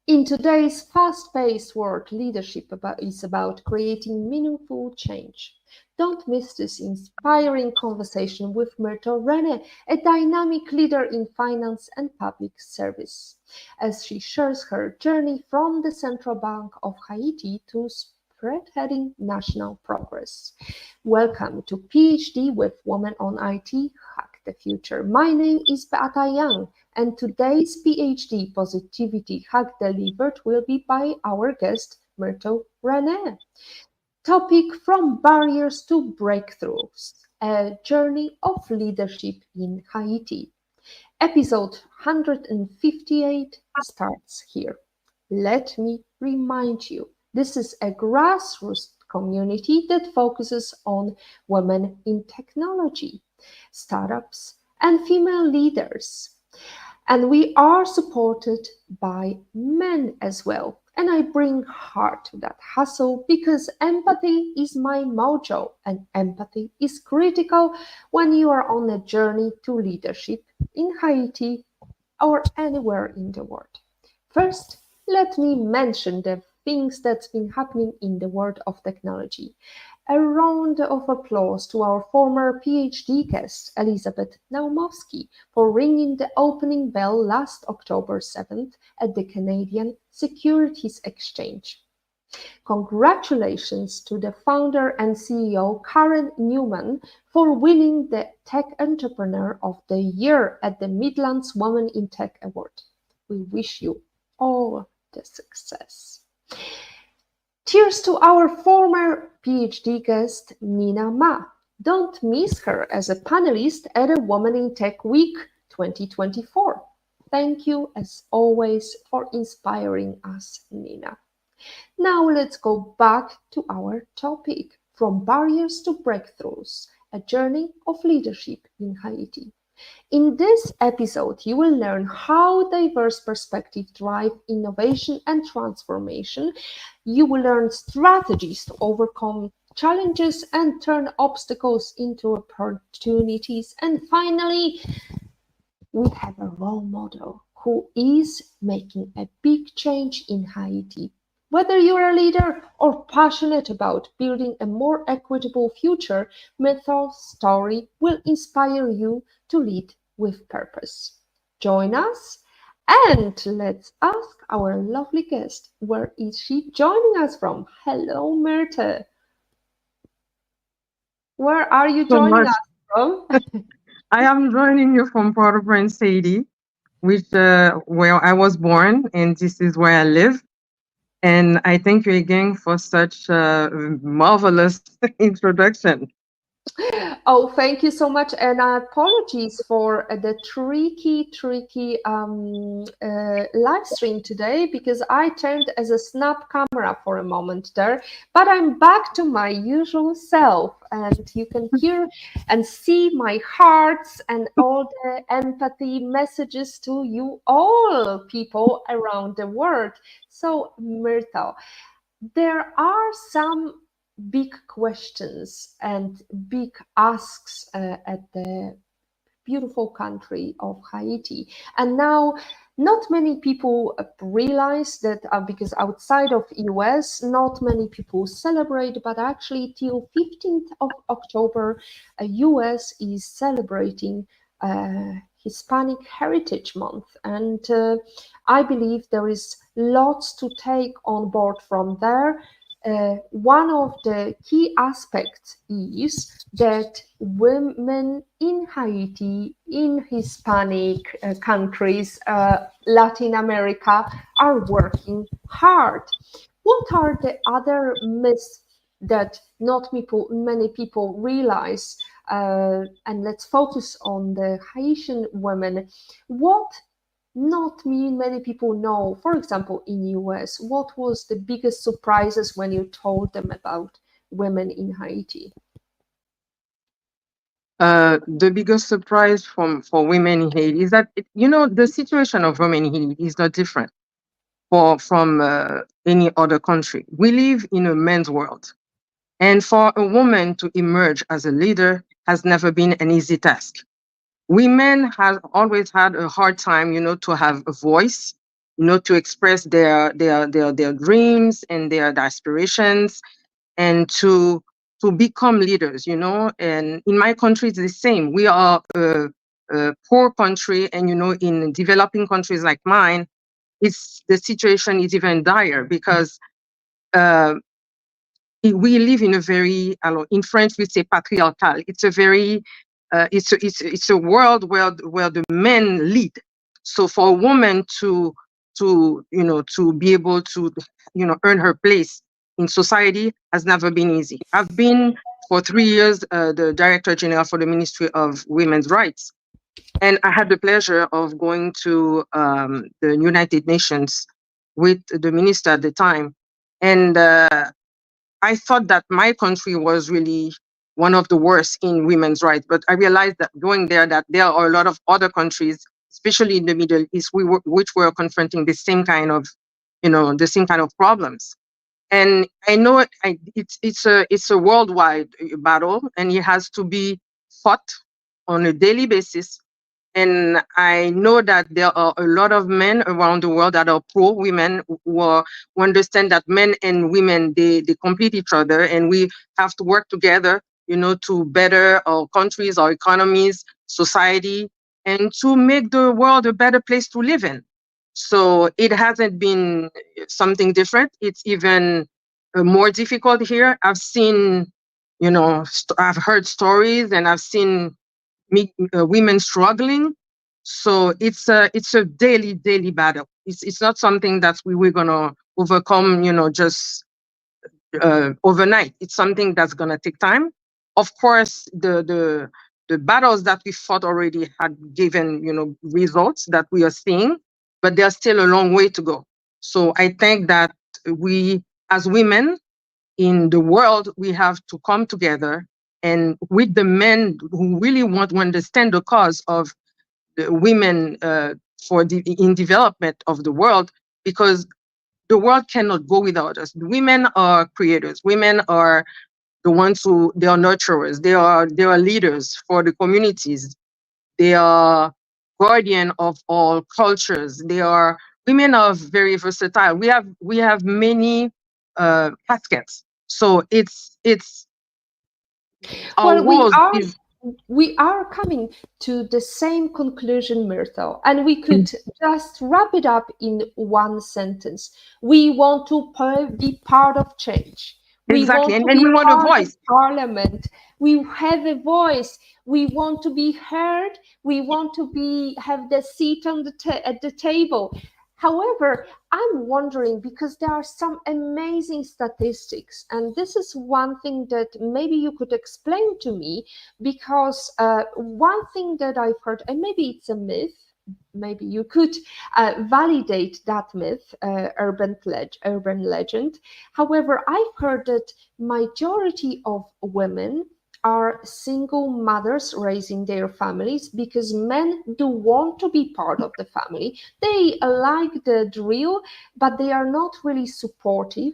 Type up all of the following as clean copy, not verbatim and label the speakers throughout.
Speaker 1: In today's fast-paced world, leadership is about creating meaningful change. Don't miss this inspiring conversation with Myrtle Rene, a dynamic leader in finance and public service, as she shares her journey from the Central Bank of Haiti to spearheading national progress. Welcome to PhD with Women on IT, Hack the Future. My name is Beata Young, and today's PhD Positivity Hack delivered will be by our guest, Myrtle Rene. Topic From Barriers to Breakthroughs, a journey of leadership in Haiti. Episode 158 starts here. Let me remind you, this is a grassroots community that focuses on women in technology, startups, and female leaders. And we are supported by men as well. And I bring heart to that hustle because empathy is my mojo, and empathy is critical when you are on a journey to leadership in Haiti or anywhere in the world. First, let me mention the things that's been happening in the world of technology. A round of applause to our former PhD guest, Elizabeth Naumowski, for ringing the opening bell last October 7th at the Canadian Securities Exchange. Congratulations to the founder and CEO, Karen Newman, for winning the Tech Entrepreneur of the Year at the Midlands Women in Tech Award. We wish you all the success. Cheers to our former PhD guest, Nina Ma. Don't miss her as a panelist at a Women in Tech Week 2024. Thank you, as always, for inspiring us, Nina. Now let's go back to our topic, From Barriers to Breakthroughs, a journey of leadership in Haiti. In this episode, you will learn how diverse perspectives drive innovation and transformation. You will learn strategies to overcome challenges and turn obstacles into opportunities. And finally, we have a role model who is making a big change in Haiti. Whether you're a leader or passionate about building a more equitable future, Myrtle's story will inspire you to lead with purpose. Join us and let's ask our lovely guest, where is she joining us from? Hello, Myrtle. Where are you
Speaker 2: So
Speaker 1: joining
Speaker 2: much.
Speaker 1: us from?
Speaker 2: I am joining you from Port-au-Prince, Haiti, which where I was born, and this is where I live. And I thank you again for such a marvelous introduction.
Speaker 1: Oh, thank you so much. And apologies for the tricky live stream today because I turned as a snap camera for a moment there. But I'm back to my usual self, and you can hear and see my hearts and all the empathy messages to you all people around the world. So, Myrtle, there are some big questions and big asks at the beautiful country of Haiti. And now not many people realize that because outside of US, not many people celebrate, but actually till 15th of October, US is celebrating Hispanic Heritage Month. And I believe there is lots to take on board from there. One of the key aspects is that women in Haiti, in Hispanic countries, Latin America, are working hard. What are the other myths that not many people realize? And let's focus on the Haitian women. What not many people know, for example, in US, what was the biggest surprises when you told them about women in Haiti?
Speaker 2: The biggest surprise for women in Haiti is that the situation of women in Haiti is not different from any other country. We live in a man's world, and for a woman to emerge as a leader has never been an easy task. Women have always had a hard time, to have a voice, to express their dreams and their aspirations, and to become leaders. And in my country, it's the same. We are a poor country, and in developing countries like mine, it's the situation is even dire because uh, we live in a very, in French we say patriarchal. It's a very, it's a world where the men lead. So for a woman to be able to earn her place in society has never been easy. I've been for 3 years the director general for the Ministry of Women's Rights, and I had the pleasure of going to the United Nations with the minister at the time, and I thought that my country was really one of the worst in women's rights, but I realized that going there, that there are a lot of other countries, especially in the Middle East, which were confronting the same kind of problems. And I know it's a worldwide battle, and it has to be fought on a daily basis. And I know that there are a lot of men around the world that are pro women, who understand that men and women, they complete each other, and we have to work together, to better our countries, our economies, society, and to make the world a better place to live in. So it hasn't been something different. It's even more difficult here. I've heard stories, and I've seen women struggling. So it's a daily battle. It's not something that we're gonna overcome, just overnight. It's something that's gonna take time. Of course, the battles that we fought already had given results that we are seeing, but there's still a long way to go. So I think that we, as women in the world, we have to come together, and with the men who really want to understand the cause of the women in development of the world, because the world cannot go without us. Women are creators. Women are the ones they are nurturers. They are leaders for the communities. They are guardian of all cultures. Women are very versatile. We have many caskets. So it's our
Speaker 1: Well, we
Speaker 2: world
Speaker 1: are
Speaker 2: is
Speaker 1: we are coming to the same conclusion, Myrtle, and we could just wrap it up in one sentence. We want to be part of change. We
Speaker 2: exactly,
Speaker 1: want
Speaker 2: and,
Speaker 1: to
Speaker 2: and we
Speaker 1: be
Speaker 2: want a
Speaker 1: part of
Speaker 2: voice.
Speaker 1: parliament. We have a voice. We want to be heard. We want to have the seat on at the table. However, I'm wondering because there are some amazing statistics, and this is one thing that maybe you could explain to me. Because one thing that I've heard, and maybe it's a myth, maybe you could validate that myth, urban legend. However, I've heard that majority of women are single mothers raising their families because men do want to be part of the family. They like the drill, but they are not really supportive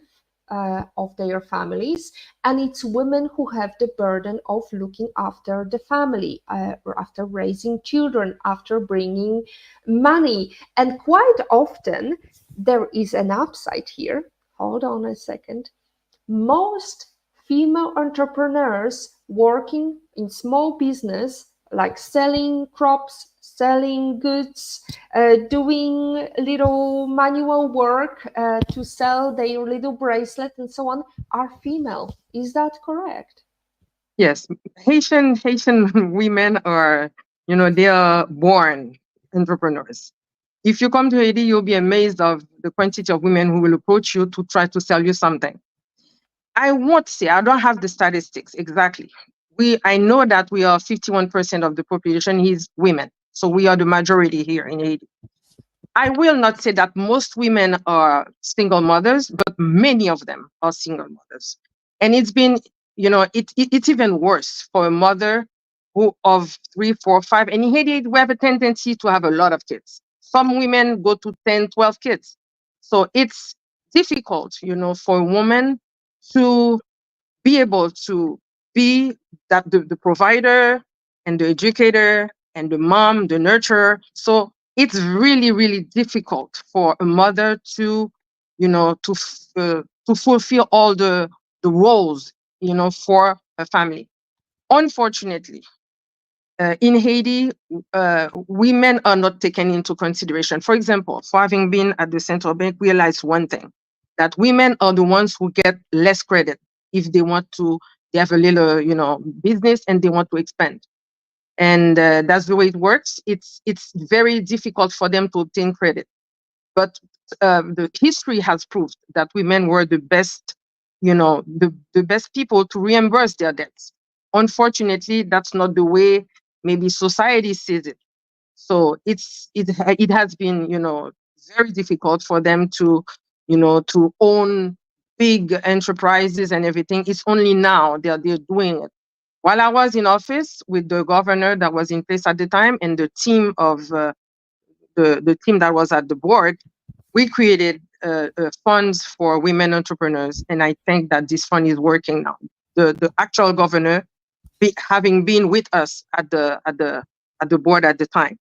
Speaker 1: of their families, and it's women who have the burden of looking after the family, or after raising children, after bringing money. And quite often there is an upside here. Hold on a second. Most female entrepreneurs working in small business, like selling crops, selling goods, doing little manual work to sell their little bracelet and so on, are female. Is that correct?
Speaker 2: Yes, Haitian women are, they are born entrepreneurs. If you come to Haiti, you'll be amazed of the quantity of women who will approach you to try to sell you something. I won't say, I don't have the statistics exactly. I know that we are 51% of the population is women. So we are the majority here in Haiti. I will not say that most women are single mothers, but many of them are single mothers. And it's been, it's even worse for a mother who of 3, 4, 5. And in Haiti, we have a tendency to have a lot of kids. Some women go to 10, 12 kids. So it's difficult, for a woman to be able to be the provider and the educator and the mom, the nurturer. So it's really, really difficult for a mother to, to fulfill all the roles, for a family. Unfortunately, in Haiti, women are not taken into consideration. For example, for having been at the central bank, realized one thing, that women are the ones who get less credit if they want to, they have a little, business and they want to expand. And that's the way it works. It's very difficult for them to obtain credit. But the history has proved that women were the best, the best people to reimburse their debts. Unfortunately, that's not the way maybe society sees it. So it has been, very difficult for them to, to own big enterprises and everything. It's only now they're doing it. While I was in office with the governor that was in place at the time and the team of the team that was at the board, we created funds for women entrepreneurs, and I think that this fund is working now. The actual governor having been with us at the board at the time.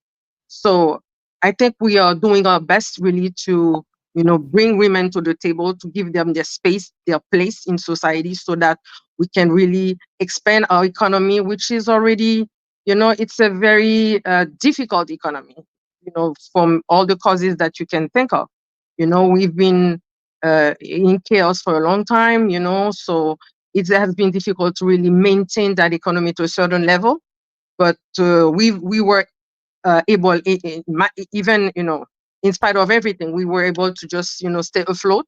Speaker 2: So I think we are doing our best really to, bring women to the table, to give them their space, their place in society, so that we can really expand our economy, which is already, it's a very difficult economy, from all the causes that you can think of. We've been in chaos for a long time, so it has been difficult to really maintain that economy to a certain level. But we were able, even, in spite of everything, we were able to just, stay afloat.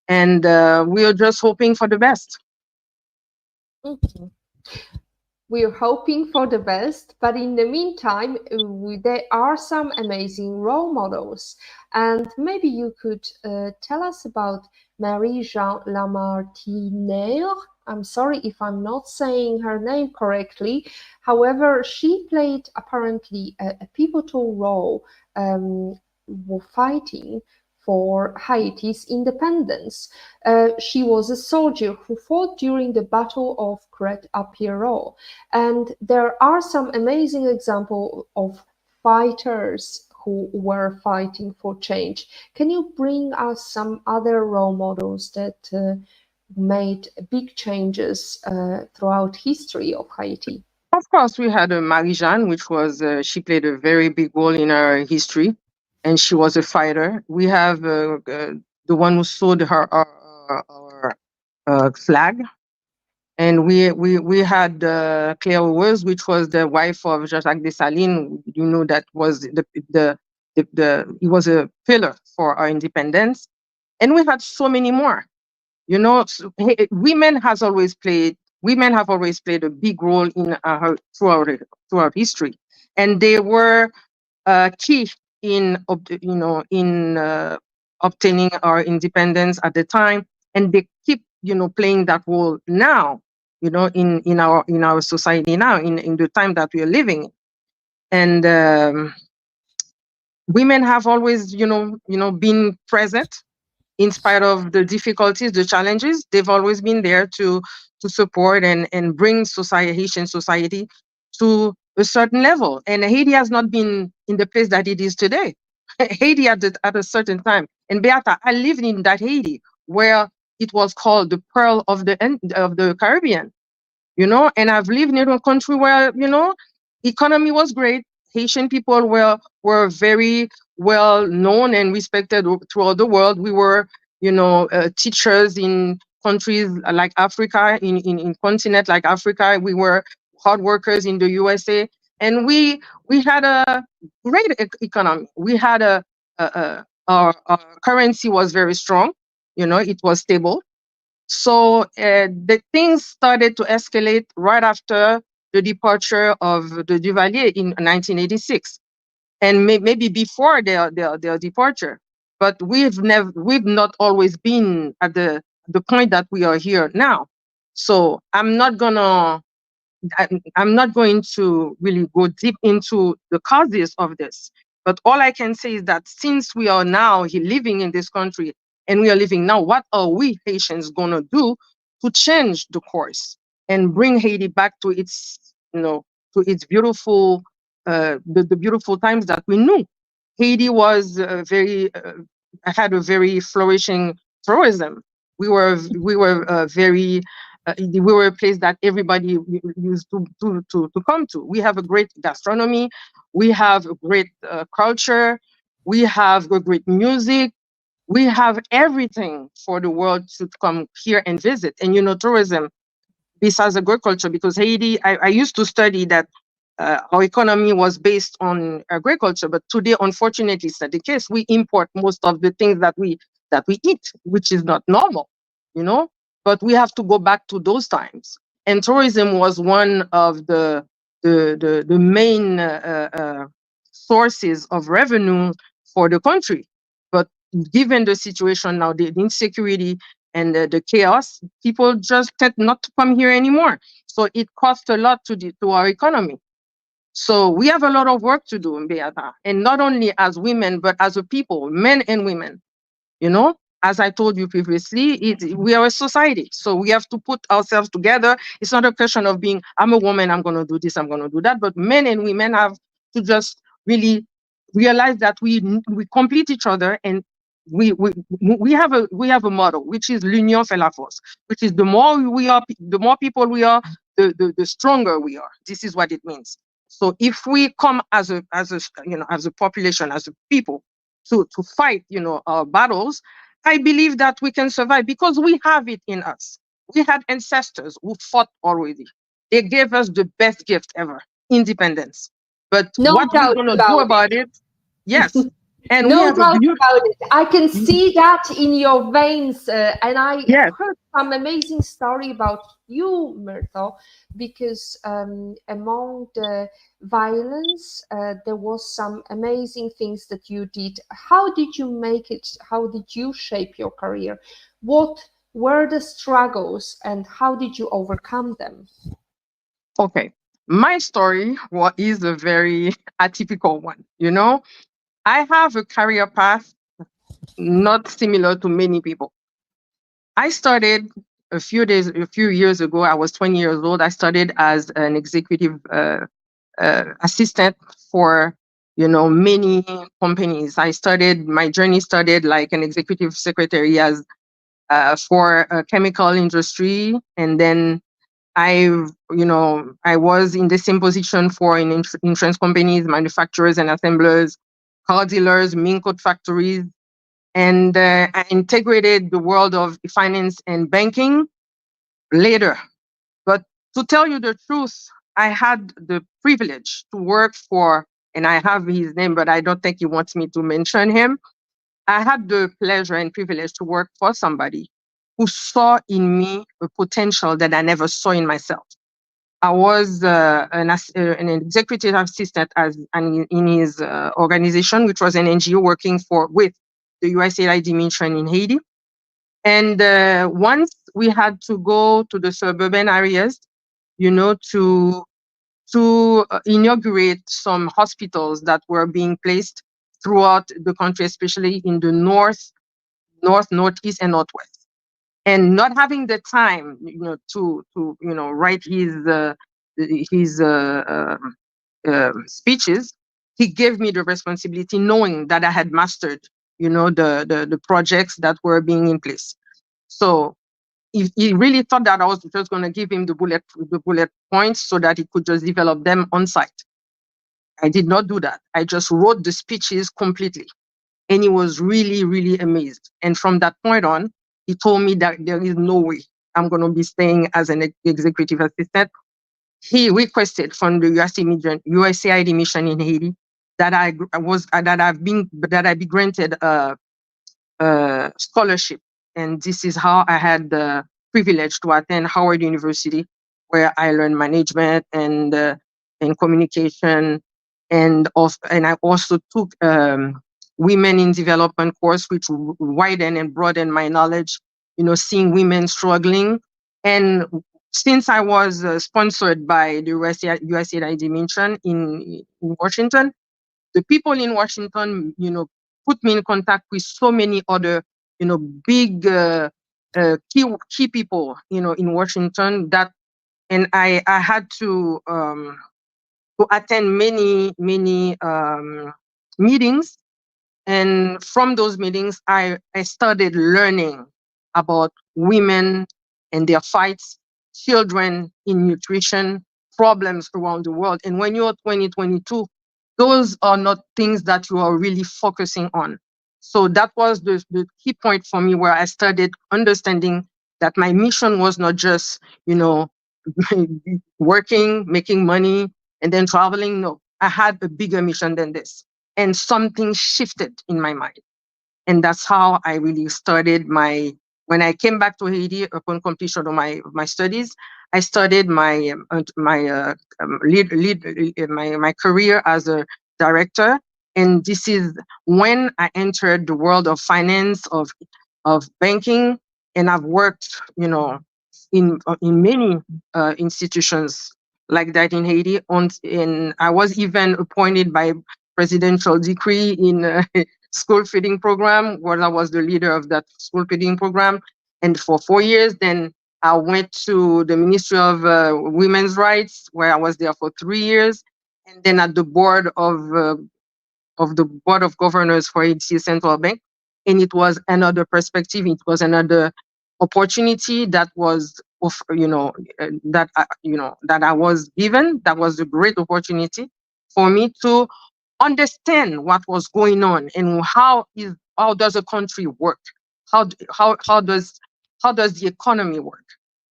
Speaker 2: And we are just hoping for the best.
Speaker 1: Mhm. We're hoping for the best, but in the meantime, there are some amazing role models. And maybe you could tell us about Marie-Jean Lamartine. I'm sorry if I'm not saying her name correctly. However, she played apparently a pivotal role fighting for Haiti's independence. She was a soldier who fought during the Battle of Crête à Pierrot, and there are some amazing examples of fighters who were fighting for change. Can you bring us some other role models that made big changes throughout history of Haiti?
Speaker 2: Of course, we had Marie-Jeanne, which was, she played a very big role in our history, and she was a fighter. We have the one who sold our flag. And we had Claire Owers, which was the wife of Jacques Dessalines. That was he was a pillar for our independence. And we had so many more. Women have always played a big role in throughout history, and they were key in obtaining our independence at the time, and they keep playing that role now, in our society now, in the time that we are living in. And women have always been present in spite of the difficulties, the challenges. They've always been there to support and bring Haitian society to a certain level. And Haiti has not been in the place that it is today. Haiti at a certain time. And Beata, I lived in that Haiti where it was called the Pearl of the Caribbean. And I've lived in a country where, economy was great. Haitian people were very well known and respected throughout the world. We were, teachers in countries like Africa, in continent like Africa. We were hard workers in the USA, and we had a great economy. We had our currency was very strong. It was stable. So the things started to escalate right after the departure of the Duvalier in 1986, and maybe before their departure. But we've not always been at the point that we are here now. So I'm not going to really go deep into the causes of this. But all I can say is that since we are now living in this country and we are living now, what are we Haitians going to do to change the course and bring Haiti back to its, to its beautiful, the beautiful times that we knew? Haiti was very had a very flourishing tourism. We were very we were a place that everybody used to come to. We have a great gastronomy, we have a great culture, we have a great music, we have everything for the world to come here and visit. And tourism besides agriculture, because Haiti, I used to study that our economy was based on agriculture, but today, unfortunately, it's not the case. We import most of the things that we eat, which is not normal, you know. But we have to go back to those times, and tourism was one of the main sources of revenue for the country. But given the situation now, the insecurity and the chaos, people just tend not to come here anymore. So it costs a lot to our economy. So we have a lot of work to do in Beata, and not only as women, but as a people, men and women. As I told you previously, we are a society, so we have to put ourselves together. It's not a question of being, I'm a woman, I'm going to do this, I'm going to do that, but men and women have to just really realize that we complete each other, and we have a motto, which is l'union fait la force, which is the more people we are, the stronger we are. This is what it means. So if we come as a population, as a people, to fight, our battles, I believe that we can survive because we have it in us. We had ancestors who fought already. They gave us the best gift ever, independence. But
Speaker 1: No
Speaker 2: what we're
Speaker 1: doubt
Speaker 2: gonna do
Speaker 1: about
Speaker 2: about it? Yes, and we
Speaker 1: No
Speaker 2: have a
Speaker 1: doubt
Speaker 2: beautiful.
Speaker 1: about it. I can see that in your veins. And I
Speaker 2: Yes.
Speaker 1: heard some amazing story about you, Myrtle, because among the violence, there was some amazing things that you did. How did you make it? How did you shape your career? What were the struggles and how did you overcome them?
Speaker 2: Okay. My story is a very atypical one. I have a career path not similar to many people. I started a few years ago. I was 20 years old. I started as an executive assistant for many companies. My journey started like an executive secretary as for a chemical industry, and then I was in the same position for insurance companies, manufacturers and assemblers, car dealers, mink coat factories, and I integrated the world of finance and banking later. But to tell you the truth, I had the privilege to work for, and I have his name, but I don't think he wants me to mention him. I had the pleasure and privilege to work for somebody who saw in me a potential that I never saw in myself. I was an executive assistant in his organization, which was an NGO working with the USAID mission in Haiti. And once we had to go to the suburban areas, to inaugurate some hospitals that were being placed throughout the country, especially in the northeast, and northwest. And not having the time, to write his speeches, he gave me the responsibility, knowing that I had mastered, the projects that were being in place. So he really thought that I was just going to give him the bullet points so that he could just develop them on site. I did not do that. I just wrote the speeches completely, and he was really, really amazed. And from that point on, he told me that there is no way I'm going to be staying as an executive assistant. He requested from the USAID mission in Haiti that I be granted scholarship. And this is how I had the privilege to attend Howard University, where I learned management and communication, and I also took women in development course, which widened and broadened my knowledge. Seeing women struggling, and since I was sponsored by the USAID mission in Washington, the people in Washington, put me in contact with so many other, big key people, in Washington, and I had to attend many meetings And from those meetings, I started learning about women and their fights, children in nutrition, problems around the world. And when you're 2022, those are not things that you are really focusing on. So that was the key point for me where I started understanding that my mission was not just, you know, working, making money, and then traveling. No, I had a bigger mission than this. And something shifted in my mind. And that's how I really started my. When I came back to Haiti upon completion of my studies, I started my career as a director, and this is when I entered the world of finance, of banking, and I've worked, in many institutions like that in Haiti. And I was even appointed by presidential decree in school feeding program, where I was the leader of that school feeding program. And for 4 years, then I went to the Ministry of Women's Rights, where I was there for 3 years. And then at the board of the board of governors for Haiti Central Bank. And it was another perspective. It was another opportunity that was of, that I was given. That was a great opportunity for me to understand what was going on and how does a country work, how does the economy work.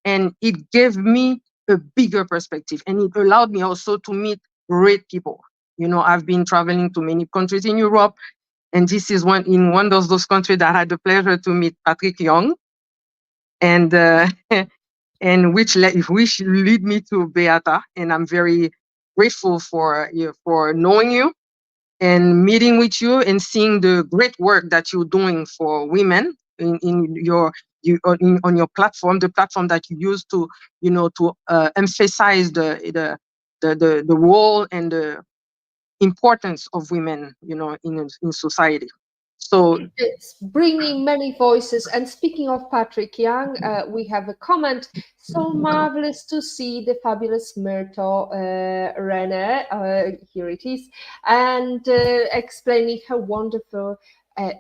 Speaker 2: And it gave me a bigger perspective, and it allowed me also to meet great people. I've been traveling to many countries in Europe, and this is one of those countries that I had the pleasure to meet Patrick Young, and and which lead me to Beata. And I'm very grateful for knowing you and meeting with you and seeing the great work that you're doing for women in on your platform, the platform that you use to emphasize the role and the importance of women, in society. So
Speaker 1: It's bringing many voices. And speaking of Patrick Young, we have a comment. So marvelous to see the fabulous Myrtle Rene. Here it is. And explaining her wonderful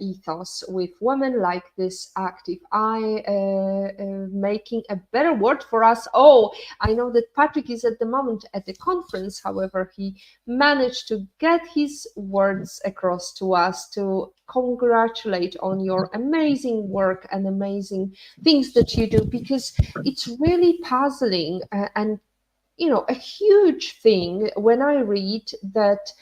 Speaker 1: ethos with women like this active. Making a better word for us all. I know that Patrick is at the moment at the conference. However, he managed to get his words across to us to congratulate on your amazing work and amazing things that you do, because it's really puzzling and a huge thing when I read that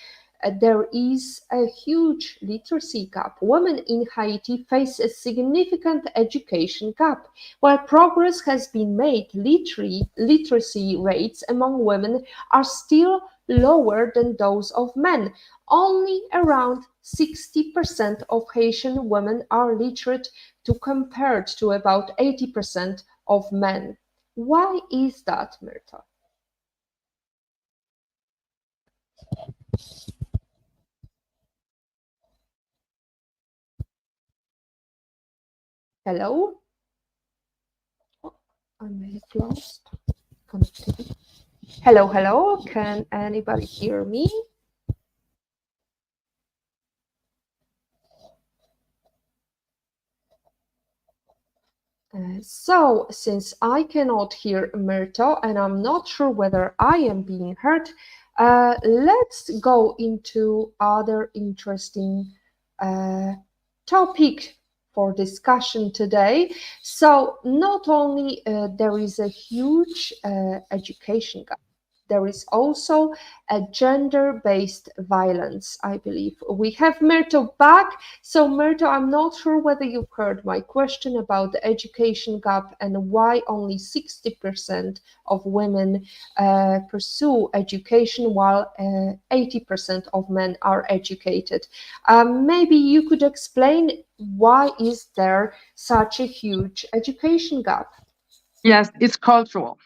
Speaker 1: there is a huge literacy gap. Women in Haiti face a significant education gap. While progress has been made, literacy rates among women are still lower than those of men. Only around 60% of Haitian women are literate, to compared to about 80% of men. Why is that, Myrta? Hello? Oh, I may have lost connectivity. Hello, hello. Can anybody hear me? So, since I cannot hear Myrto and I'm not sure whether I am being heard, let's go into other interesting topic for discussion today. So, not only there is a huge education gap, there is also a gender-based violence, I believe. We have Myrto back. So Myrto, I'm not sure whether you've heard my question about the education gap and why only 60% of women pursue education while 80% of men are educated. Maybe you could explain why is there such a huge education gap?
Speaker 2: yes, it's cultural,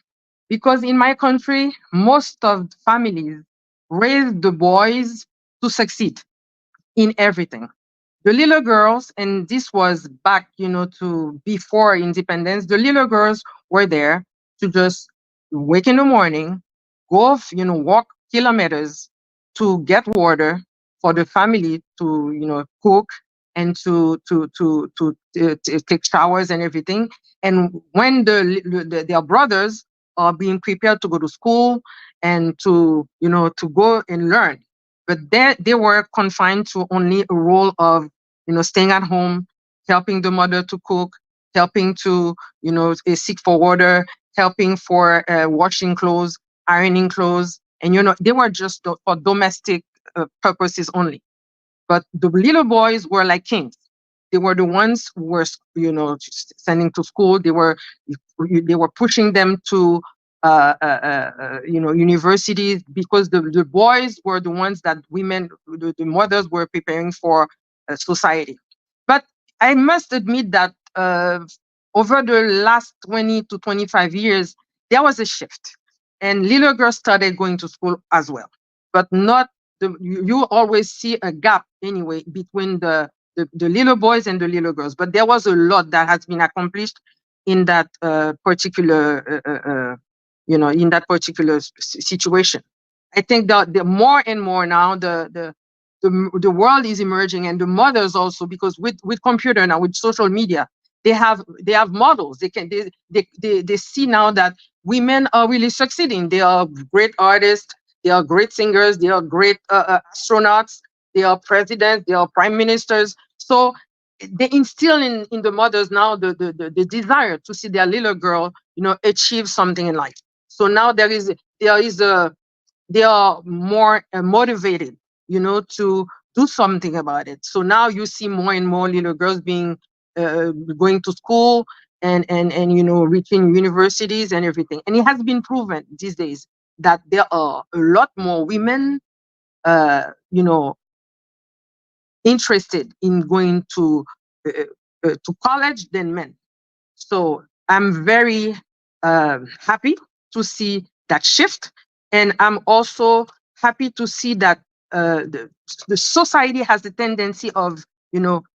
Speaker 2: because in my country, most of families raise the boys to succeed in everything. The little girls, and this was back, to before independence, the little girls were there to just wake in the morning, go off, walk kilometers to get water, for the family to, cook and to take showers and everything. And when their brothers are being prepared to go to school and to go and learn, but they were confined to only a role of, staying at home, helping the mother to cook, helping to, seek for water, helping for washing clothes, ironing clothes, and they were just for domestic purposes only. But the little boys were like kings. They were the ones who were, sending to school. They were pushing them to, universities, because the boys were the ones that women, the mothers were preparing for society. But I must admit that over the last 20 to 25 years, there was a shift, and little girls started going to school as well, but not you always see a gap anyway between the little boys and the little girls. But there was a lot that has been accomplished in that particular, in that particular situation. I think that the more and more now the world is emerging, and the mothers also, because with computer now, with social media, they have models. They see now that women are really succeeding. They are great artists, they are great singers, they are great astronauts, they are presidents, they are prime ministers. So they instill in the mothers now the desire to see their little girl, achieve something in life. So now there is a they are more motivated, to do something about it. So now you see more and more little girls going to school, and reaching universities and everything. And it has been proven these days that there are a lot more women, uh, you know, interested in going uh, to college than men. So I'm very happy to see that shift. And I'm also happy to see that the society has the tendency of,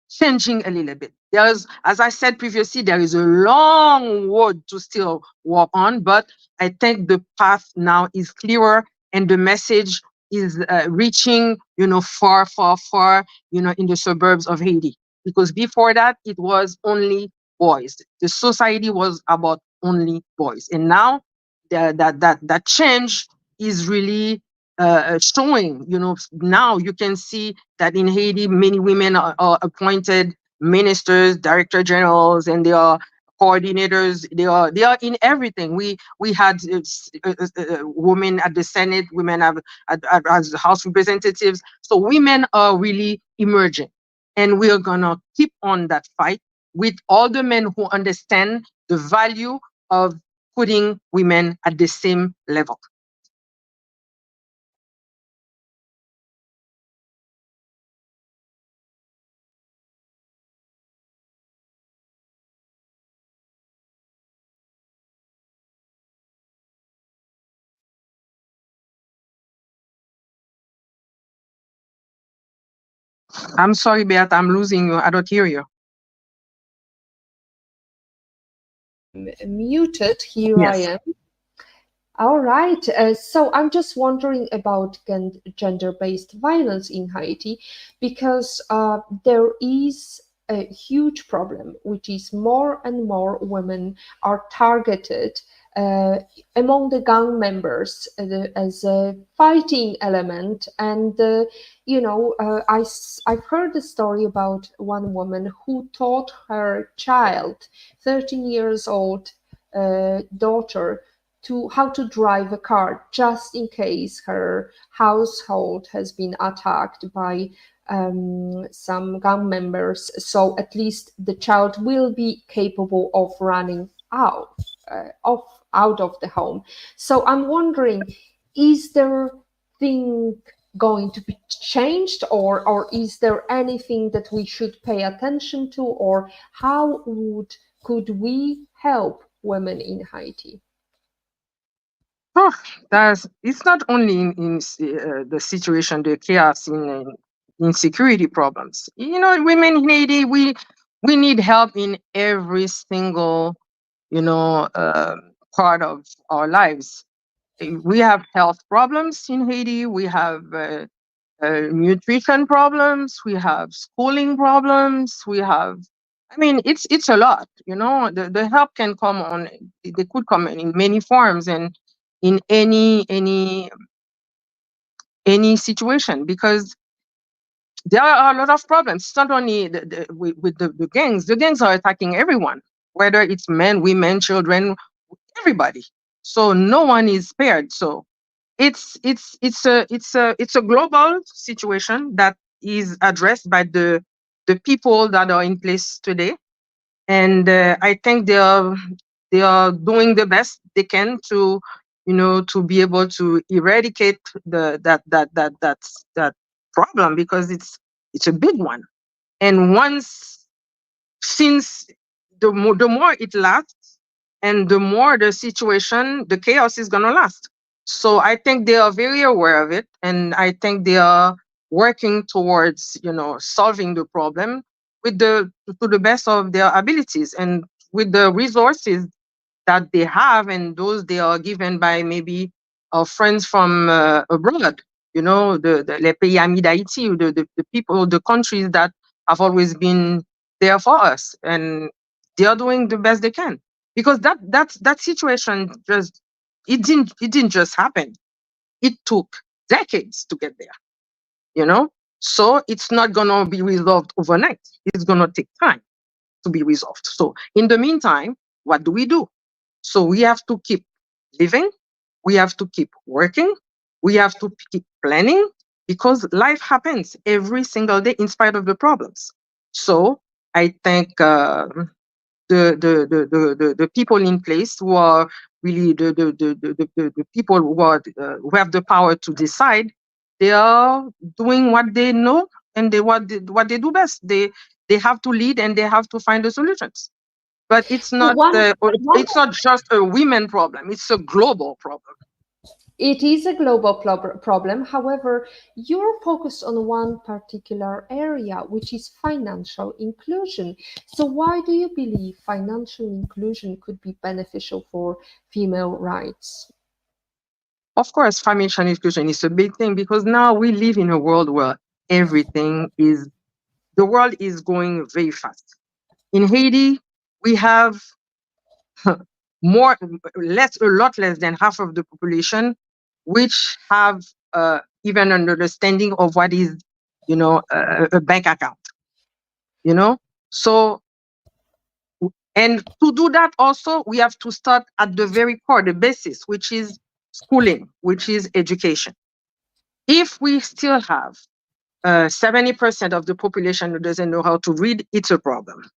Speaker 2: changing a little bit. As I said previously, there is a long road to still walk on, but I think the path now is clearer, and the message is reaching, far, far, far, in the suburbs of Haiti. Because before that, it was only boys. The society was about only boys, and now that change is really showing. Now you can see that in Haiti, many women are appointed ministers, director generals, and they are coordinators. They are in everything. We had women at the Senate, women as House representatives. So women are really emerging, and we are gonna keep on that fight with all the men who understand the value of putting women at the same level. I'm sorry, Beat, I'm losing you. I don't hear you.
Speaker 1: Muted. Here I
Speaker 2: Yes.
Speaker 1: am. All right. So I'm just wondering about gender-based violence in Haiti, because there is a huge problem, which is more and more women are targeted uh, among the gang members as a fighting element. And, I've heard a story about one woman who taught her child, 13 years old daughter, to how to drive a car just in case her household has been attacked by some gang members. So at least the child will be capable of running out of the home. So I'm wondering, is there thing going to be changed, or is there anything that we should pay attention to, or how would could we help women in Haiti?
Speaker 2: Oh, it's not only in the situation, the chaos in insecurity problems. Women in Haiti, we need help in every single, part of our lives. We have health problems in Haiti. We have nutrition problems, we have schooling problems, we have. I mean, it's a lot. You know, the help can come on. They could come in many forms and in any situation because there are a lot of problems. It's not only with the gangs. The gangs are attacking everyone, whether it's men, women, children, everybody. So no one is spared. So it's a global situation that is addressed by the people that are in place today, and I think they are doing the best they can to to be able to eradicate that problem because it's a big one. And once since the more it lasts and the more the chaos is going to last. So I think they are very aware of it, and I think they are working towards solving the problem with the to the best of their abilities and with the resources that they have and those they are given by maybe our friends from abroad. The les pays amis d'Haïti, the people, the countries that have always been there for us, and they are doing the best they can because that situation just it didn't just happen. It took decades to get there. You know, so it's not gonna be resolved overnight. It's gonna take time to be resolved. So in the meantime, what do we do? So we have to keep living, we have to keep working, we have to keep planning because life happens every single day in spite of the problems. So I think the people in place who are really the people who have the power to decide, they are doing what they know and what they do best. They have to lead and they have to find the solutions. But
Speaker 1: So one
Speaker 2: it's not just a women problem, it's a global problem.
Speaker 1: It is a global problem. However, you're focused on one particular area, which is financial inclusion. So, why do you believe financial inclusion could be beneficial for female rights?
Speaker 2: Of course, financial inclusion is a big thing because now we live in a world where everything is the world is going very fast. In Haiti, we have more less a lot less than half of the population which have even an understanding of what is a bank account. you know so and to do that also we have to start at the very core, the basis, which is schooling, which is education. If we still have 70% of the population who doesn't know how to read, it's a problem.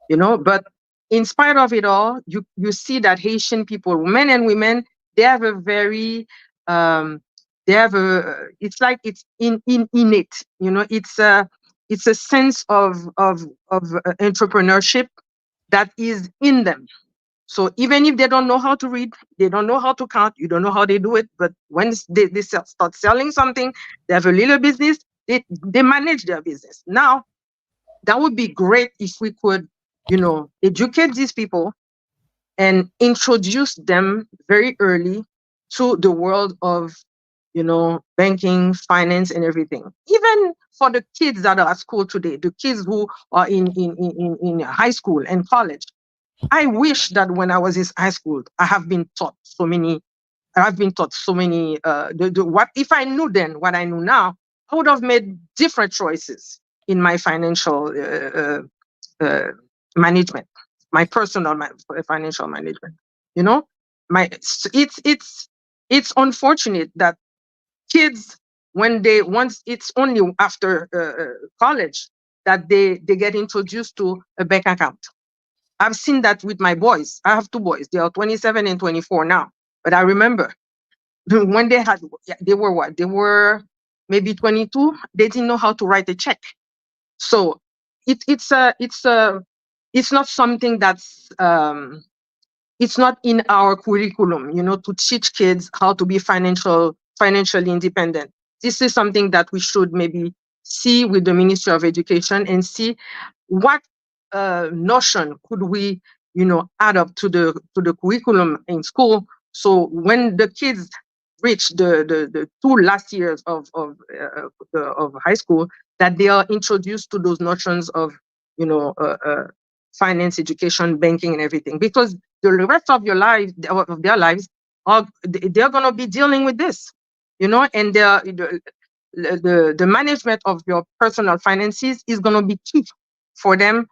Speaker 2: But in spite of it all, you see that Haitian people, men and women, they have a very they have a it's like it's in innate. It's a sense of entrepreneurship that is in them. So even if they don't know how to read, they don't know how to count, you don't know how they do it, but when they start selling something, they have a little business, they manage their business. Now that would be great if we could, educate these people and introduce them very early to the world of, banking, finance, and everything. Even for the kids that are at school today, the kids who are in high school and college. I wish that when I was in high school, I've been taught so many. What if I knew then what I know now? I would have made different choices in my financial uh, management, my personal financial management. You know, my it's unfortunate that kids when they once it's only after college that they get introduced to a bank account. I've seen that with my boys. I have two boys. They are 27 and 24 now. But I remember when they were what? They were maybe 22. They didn't know how to write a check. So it's not something it's not in our curriculum, to teach kids how to be financially independent. This is something that we should maybe see with the Ministry of Education and see what notion could we, add up to the curriculum in school. So when the kids reach the 2 last years of high school, that they are introduced to those notions of, you know, finance, education, banking, and everything. Because the rest of your life, of their lives, are they're gonna be dealing with this, you know, and the management of your personal finances is gonna be key for them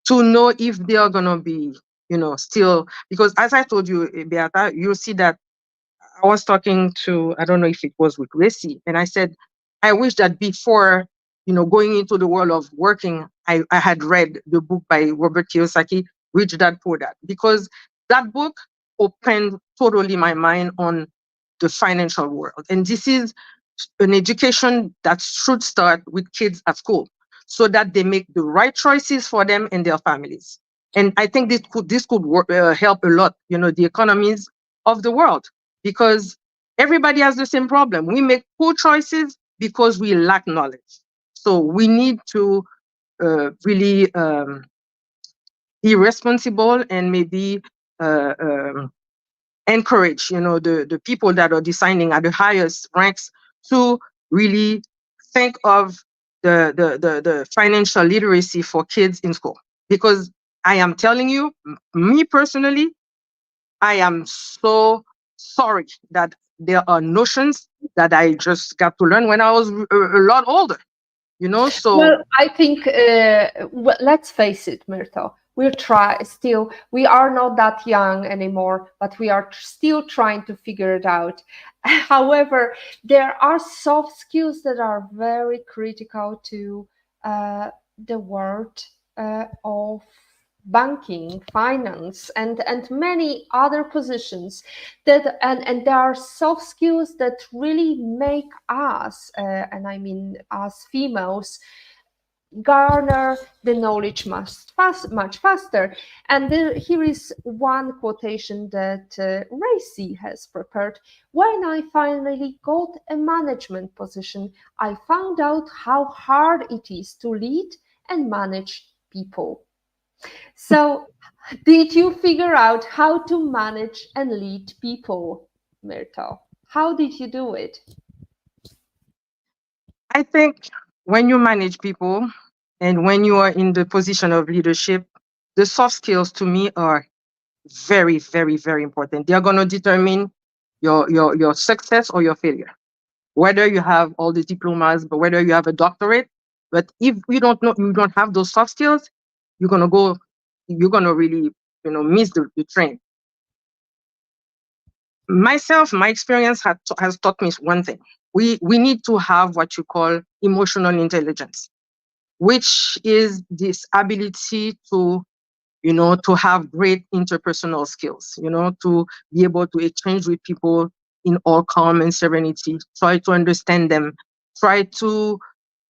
Speaker 2: to know if they are gonna be, you know, still, because as I told you, Beata, you see that I was talking to, I don't know if it was with Gracie, and I said, I wish that before, you know, going into the world of working, I had read the book by Robert Kiyosaki, Rich Dad Poor Dad, because that book opened totally my mind on the financial world. And this is an education that should start with kids at school so that they make the right choices for them and their families. And I think this could help a lot, you know, the economies of the world, because everybody has the same problem. We make poor choices because we lack knowledge. So we need to really be responsible and maybe uh, um, encourage, you know, the people that are deciding at the highest ranks to really think of the financial literacy for kids in school. Because I am telling you, me personally, I am so sorry that there are notions that I just got to learn when I was a lot older, you know. So
Speaker 1: Well, I think let's face it, Myrtle. We are not that young anymore, but we are still trying to figure it out. However, there are soft skills that are very critical to the world of banking, finance, and many other positions and there are soft skills that really make us, and I mean us females, garner the knowledge much faster. And here is one quotation that Racy has prepared. When I finally got a management position, I found out how hard it is to lead and manage people. So, did you figure out how to manage and lead people, Myrtle? How did you do it?
Speaker 2: I think when you manage people and when you are in the position of leadership, the soft skills to me are very, very, very important. They are going to determine your success or your failure. Whether you have all the diplomas, but whether you have a doctorate, but if you don't have those soft skills, you're gonna go, you're gonna really, you know, miss the train. Myself, my experience has taught me one thing. We need to have what you call emotional intelligence, which is this ability to, you know, to have great interpersonal skills, you know, to be able to exchange with people in all calm and serenity, try to understand them, try to,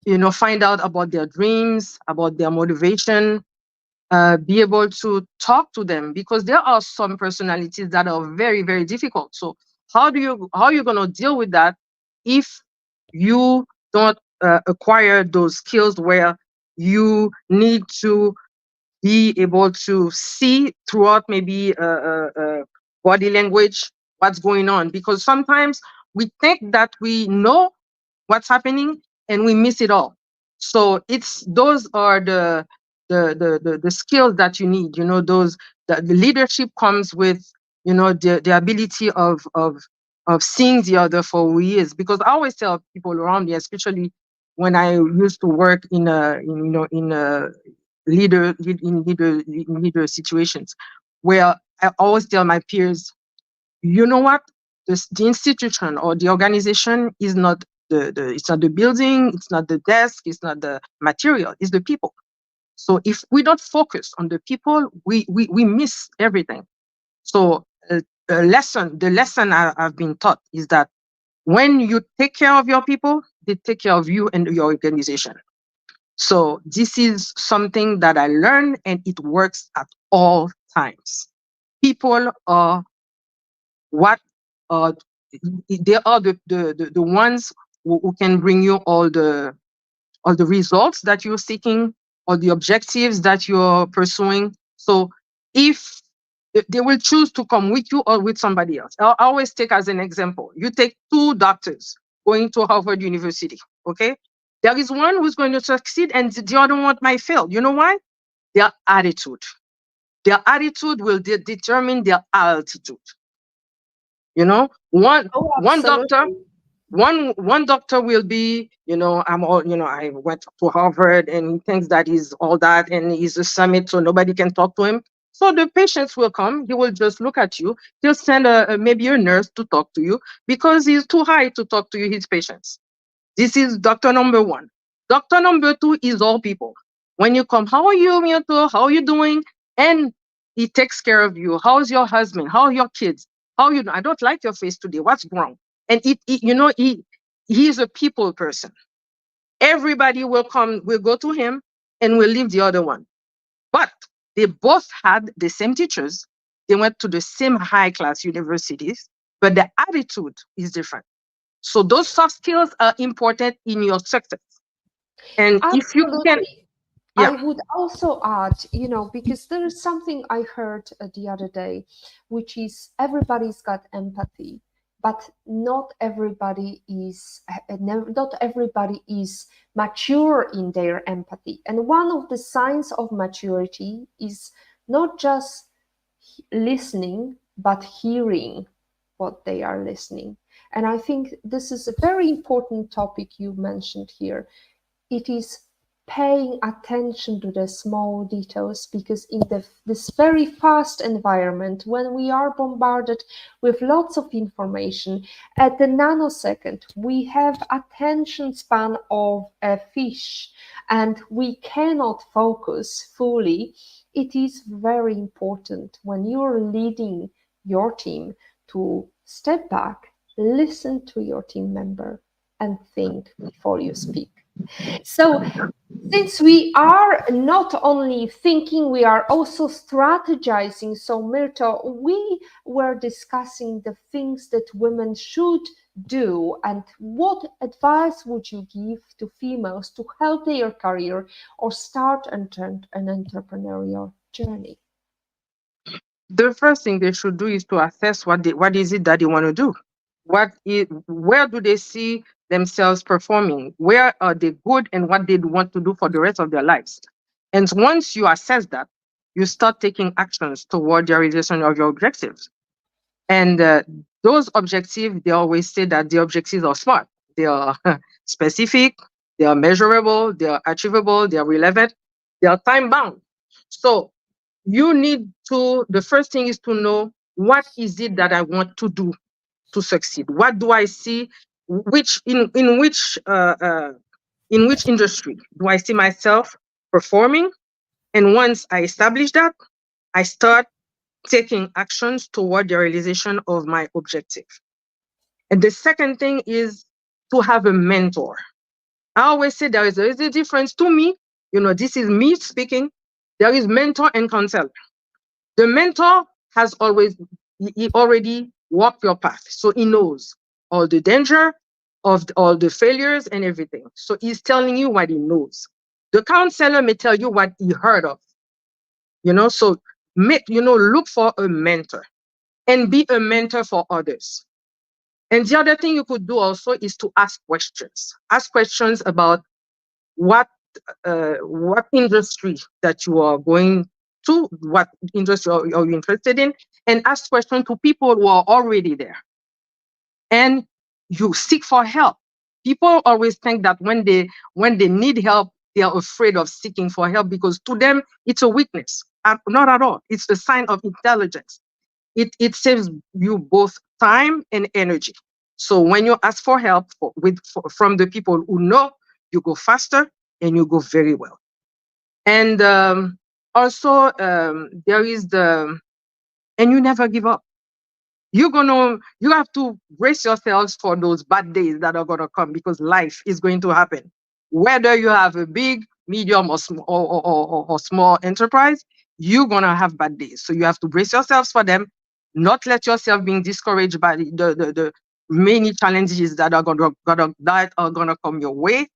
Speaker 2: you know, find out about their dreams, about their motivation, be able to talk to them, because there are some personalities that are very, very difficult. So how are you going to deal with that if you don't acquire those skills where you need to be able to see throughout maybe body language what's going on, because sometimes we think that we know what's happening and we miss it all. So it's those are the skills that you need, you know, those the leadership comes with, you know, the ability of seeing the other for who he is. Because I always tell people around me, especially when I used to work in, you know, in a in leader situations, where I always tell my peers, you know what, the institution or the organization is not it's not the building, it's not the desk, it's not the material, it's the people. So if we don't focus on the people, we miss everything. So the lesson I've been taught is that when you take care of your people, they take care of you and your organization. So this is something that I learned, and it works at all times. People are what uh, they are the ones who can bring you all the results that you're seeking or the objectives that you're pursuing. So if They will choose to come with you or with somebody else. I'll always take as an example. You take two doctors going to Harvard University. Okay, there is one who's going to succeed, and the other one might fail. You know why? Their attitude. Their attitude will determine their altitude. You know,
Speaker 1: Oh,
Speaker 2: one doctor
Speaker 1: absolutely.
Speaker 2: one doctor will be, I'm all, I went to Harvard, and he thinks that he's all that, and he's a summit, so nobody can talk to him. So the patients will come, he will just look at you, he'll send maybe a nurse to talk to you because he's too high to talk to you, his patients. This is doctor number one. Doctor number two is all people. When you come, how are you, Miyoto? How are you doing? And he takes care of you. How's your husband? How are your kids? How are you? I don't like your face today. What's wrong? And he's a people person. Everybody will come, will go to him, and will leave the other one. But they both had the same teachers. They went to the same high class universities, but the attitude is different. So those soft skills are important in your success. And if you can,
Speaker 1: Absolutely.
Speaker 2: yeah,
Speaker 1: I would also add, because there is something I heard the other day, which is everybody's got empathy, but not everybody is mature in their empathy. And one of the signs of maturity is not just listening, but hearing what they are listening. And I think this is a very important topic you mentioned here. It is paying attention to the small details, because in this very fast environment, when we are bombarded with lots of information at the nanosecond, we have attention span of a fish and we cannot focus fully. It is very important when you're leading your team to step back, listen to your team member, and think before you speak. So, since we are not only thinking, we are also strategizing. So, Mirto, we were discussing the things that women should do, and what advice would you give to females to help their career or start an entrepreneurial journey?
Speaker 2: the first thing they should do is to assess what is it that they want to do. Where do they see themselves performing? Where are they good, and what they want to do for the rest of their lives? And once you assess that, you start taking actions toward the realization of your objectives. And those objectives, they always say that the objectives are smart. They are specific, they are measurable, they are achievable, they are relevant, they are time bound. So the first thing is to know, what is it that I want to do to succeed? What do I see? Which in which industry do I see myself performing? And once I establish that, I start taking actions toward the realization of my objective. And the second thing is to have a mentor. I always say there is a difference to me. This is me speaking. There is mentor and counselor. The mentor has he already walked your path. So he knows all the danger of all the failures and everything. So he's telling you what he knows. The counselor may tell you what he heard of, so look for a mentor and be a mentor for others. And the other thing you could do also is to ask questions. Ask questions about what what industry that you are going to, what industry are you interested in, and ask questions to people who are already there. And you seek for help. People always think that when they need help, they are afraid of seeking for help because to them it's a weakness. Not at all. It's a sign of intelligence. It saves you both time and energy. So when you ask for help from the people who know, you go faster and you go very well. And also there is and you never give up. You have to brace yourselves for those bad days that are gonna come, because life is going to happen. Whether you have a big, medium, or small enterprise, you're gonna have bad days. So you have to brace yourselves for them, not let yourself being discouraged by the many challenges that are gonna come your way,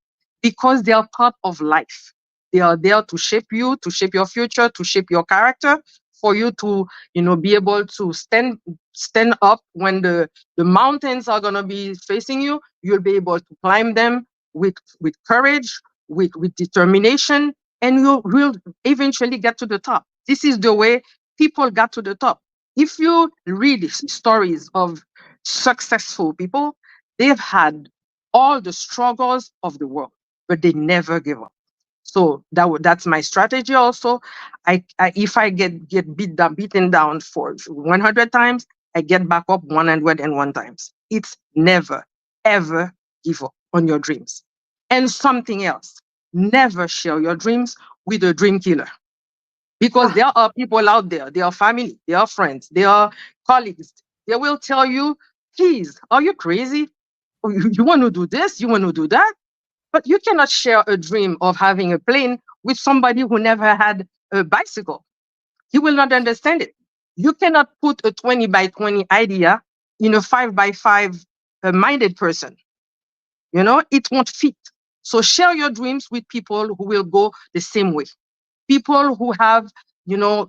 Speaker 2: because they are part of life. They are there to shape you, to shape your future, to shape your character. for you to, be able to stand up when the mountains are gonna be facing you. You'll be able to climb them with courage, with determination, and you will eventually get to the top. This is the way people got to the top. If you read stories of successful people, they've had all the struggles of the world, but they never give up. So that's my strategy. Also, if I get beaten down for 100 times, I get back up 101 times. It's never ever give up on your dreams. And something else, never share your dreams with a dream killer, because
Speaker 1: Ah,
Speaker 2: there are people out there, there are family, there are friends, there are colleagues. They will tell you, please, are you crazy? You want to do this? You want to do that? But you cannot share a dream of having a plane with somebody who never had a bicycle. He will not understand it. You cannot put a 20 by 20 idea in a 5 by 5 minded person. It won't fit. So share your dreams with people who will go the same way. People who have, you know,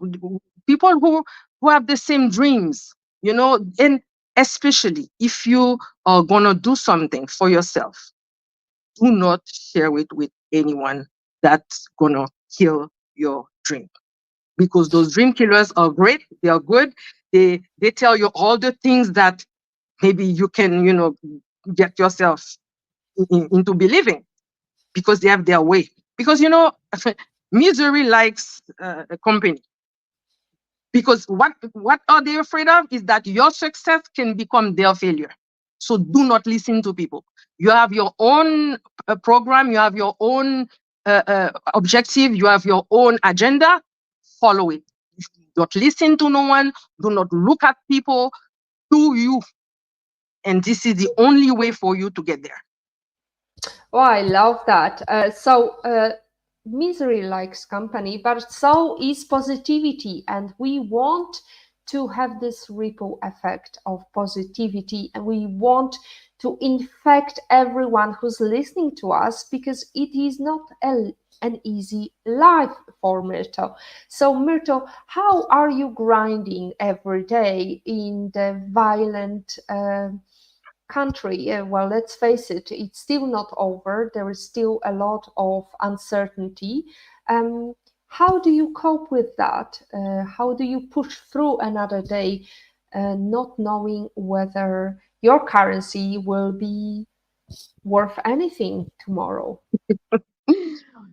Speaker 2: people who have the same dreams, and especially if you are going to do something for yourself, do not share it with anyone that's gonna kill your dream. Because those dream killers are great, they are good. They tell you all the things that maybe you can, get yourself into believing, because they have their way. Because misery likes a company. Because what are they afraid of is that your success can become their failure. So do not listen to people. You have your own program, you have your own objective, you have your own agenda. Follow it. Do not listen to no one. Do not look at people. Do you. And this is the only way for you to get there.
Speaker 1: oh, I love that. Misery likes company, but so is positivity. And we want to have this ripple effect of positivity. And we want to infect everyone who's listening to us, because it is not an easy life for Myrtle. So, Myrtle, how are you grinding every day in the violent country? Well, let's face it, it's still not over. There is still a lot of uncertainty. How do you cope with that? How do you push through another day, not knowing whether your currency will be worth anything tomorrow?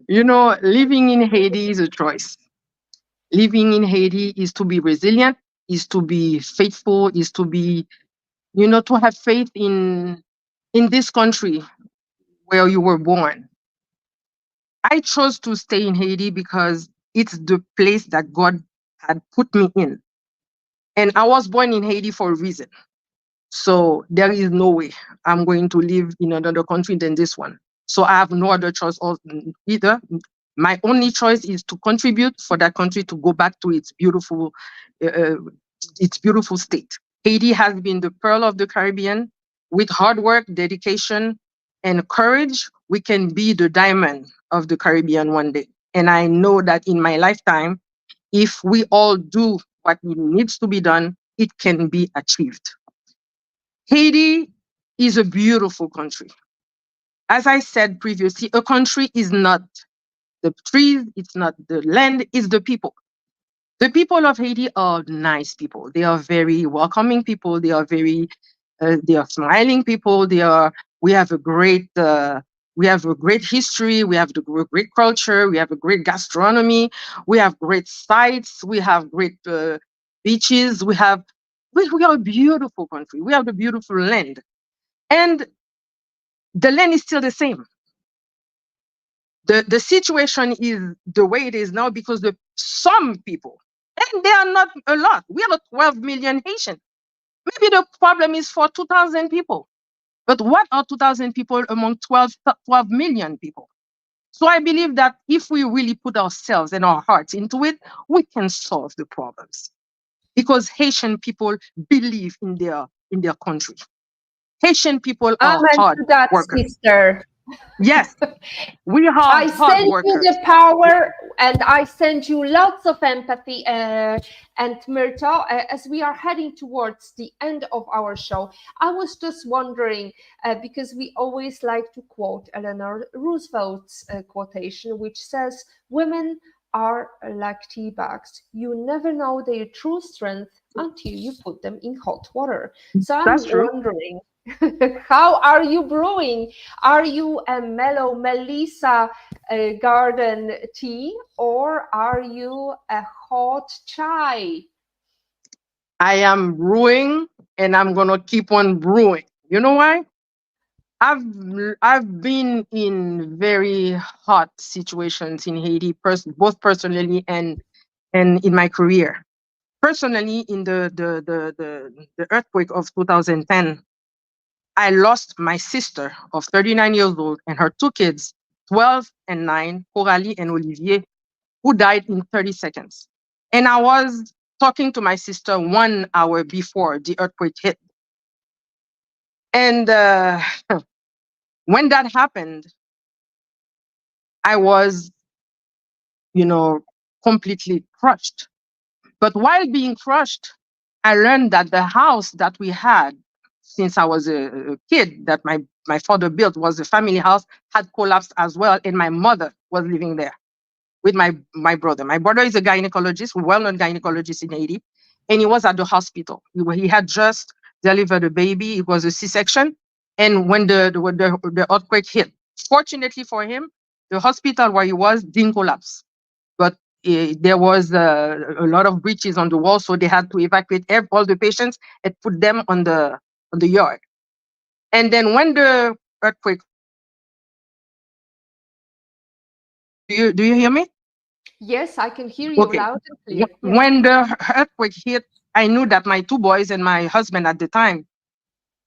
Speaker 2: Living in Haiti is a choice. Living in Haiti is to be resilient, is to be faithful, is to be, to have faith in this country where you were born. I chose to stay in Haiti because it's the place that God had put me in. And I was born in Haiti for a reason. So there is no way I'm going to live in another country than this one. So I have no other choice either. My only choice is to contribute for that country to go back to uh, its beautiful state. Haiti has been the pearl of the Caribbean. With hard work, dedication, and courage, we can be the diamond of the Caribbean one day. And I know that in my lifetime, if we all do what needs to be done, it can be achieved. Haiti is a beautiful country. As I said previously, a country is not the trees, it's not the land, it's the people. The people of Haiti are nice people. They are very welcoming people. They are smiling people. We have a great history. We have the great culture. We have a great gastronomy. We have great sites. We have great beaches. We are a beautiful country. We have the beautiful land. And the land is still the same. The situation is the way it is now because the some people, and they are not a lot. We are 12 million Haitians. Maybe the problem is for 2,000 people. But what are 2,000 people among 12 million people? So I believe that if we really put ourselves and our hearts into it, we can solve the problems. Because Haitian people believe in their country. Haitian people are
Speaker 1: Amen
Speaker 2: hard
Speaker 1: to that,
Speaker 2: workers.
Speaker 1: sister.
Speaker 2: Yes, we are
Speaker 1: I
Speaker 2: hard
Speaker 1: send you the
Speaker 2: workers.
Speaker 1: power and I send you lots of empathy. And Myrta, as we are heading towards the end of our show, I was just wondering because we always like to quote Eleanor Roosevelt's quotation, which says, "Women are like tea bags. You never know their true strength until you put them in hot water." So
Speaker 2: That's
Speaker 1: I'm
Speaker 2: true.
Speaker 1: wondering, how are you brewing? Are you a mellow Melissa garden tea, or are you a hot chai?
Speaker 2: I am brewing and I'm gonna keep on brewing. You know why? I've I've been in very hot situations in Haiti, both personally and in my career. Personally, in the earthquake of 2010, I lost my sister of 39 years old and her two kids, 12 and 9, Coralie and Olivier, who died in 30 seconds. And I was talking to my sister 1 hour before the earthquake hit. And when that happened, I was, you know, completely crushed. But while being crushed, I learned that the house that we had since I was a kid, that my father built, was a family house, had collapsed as well. And my mother was living there with my brother. My brother is a gynecologist, a well-known gynecologist in Haiti, and he was at the hospital. He had just delivered a baby. It was a C-section, and when the earthquake hit, fortunately for him, the hospital where he was didn't collapse, but there was a lot of breaches on the wall, so they had to evacuate all the patients and put them on the yard. And then when the earthquake, do you hear me?
Speaker 1: Yes, I can hear you
Speaker 2: Okay.
Speaker 1: loud and clear. Yes.
Speaker 2: When the earthquake hit, I knew that my two boys and my husband at the time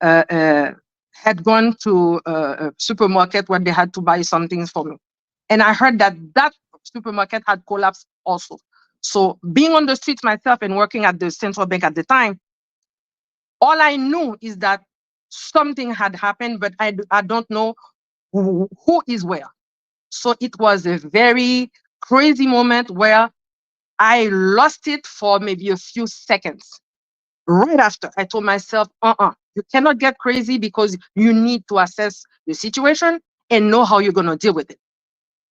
Speaker 2: uh, uh, had gone to a supermarket where they had to buy some things for me. And I heard that that supermarket had collapsed also. So being on the streets myself and working at the central bank at the time, all I knew is that something had happened, but I don't know who is where. So it was a very crazy moment where I lost it for maybe a few seconds. Right after, I told myself, you cannot get crazy because you need to assess the situation and know how you're going to deal with it.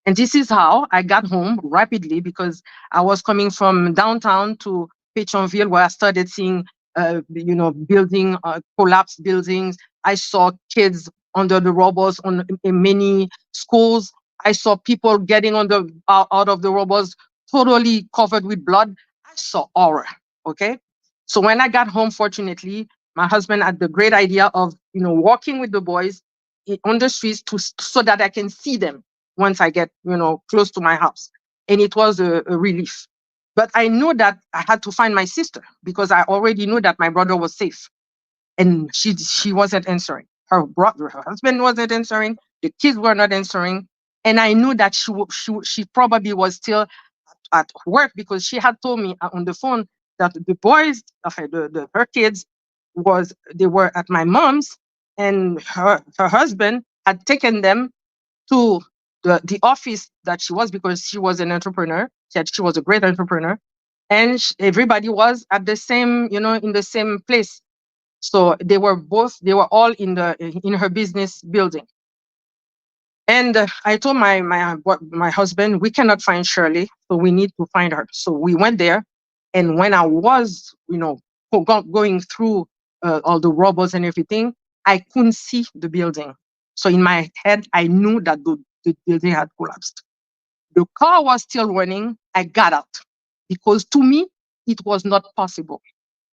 Speaker 2: And this is how I got home rapidly because I was coming from downtown to Pétionville, where I started seeing, building, collapsed buildings. I saw kids under the rubble in many schools. I saw people getting out of the rubble totally covered with blood. I saw horror. Okay. So when I got home, fortunately, my husband had the great idea of, walking with the boys on the streets so that I can see them once I get, close to my house. And it was a relief. But I knew that I had to find my sister because I already knew that my brother was safe. And she wasn't answering. Her husband wasn't answering. The kids were not answering. And I knew that she probably was still at work because she had told me on the phone that the boys, her kids, they were at my mom's, and her husband had taken them to the office that she was, because she was an entrepreneur. She was a great entrepreneur, and everybody was at the same, in the same place. So they were all in her business building. And I told my husband, we cannot find Shirley, so we need to find her. So we went there, and when I was, going through all the robots and everything, I couldn't see the building. So in my head, I knew that the building had collapsed. The car was still running. I got out because to me it was not possible.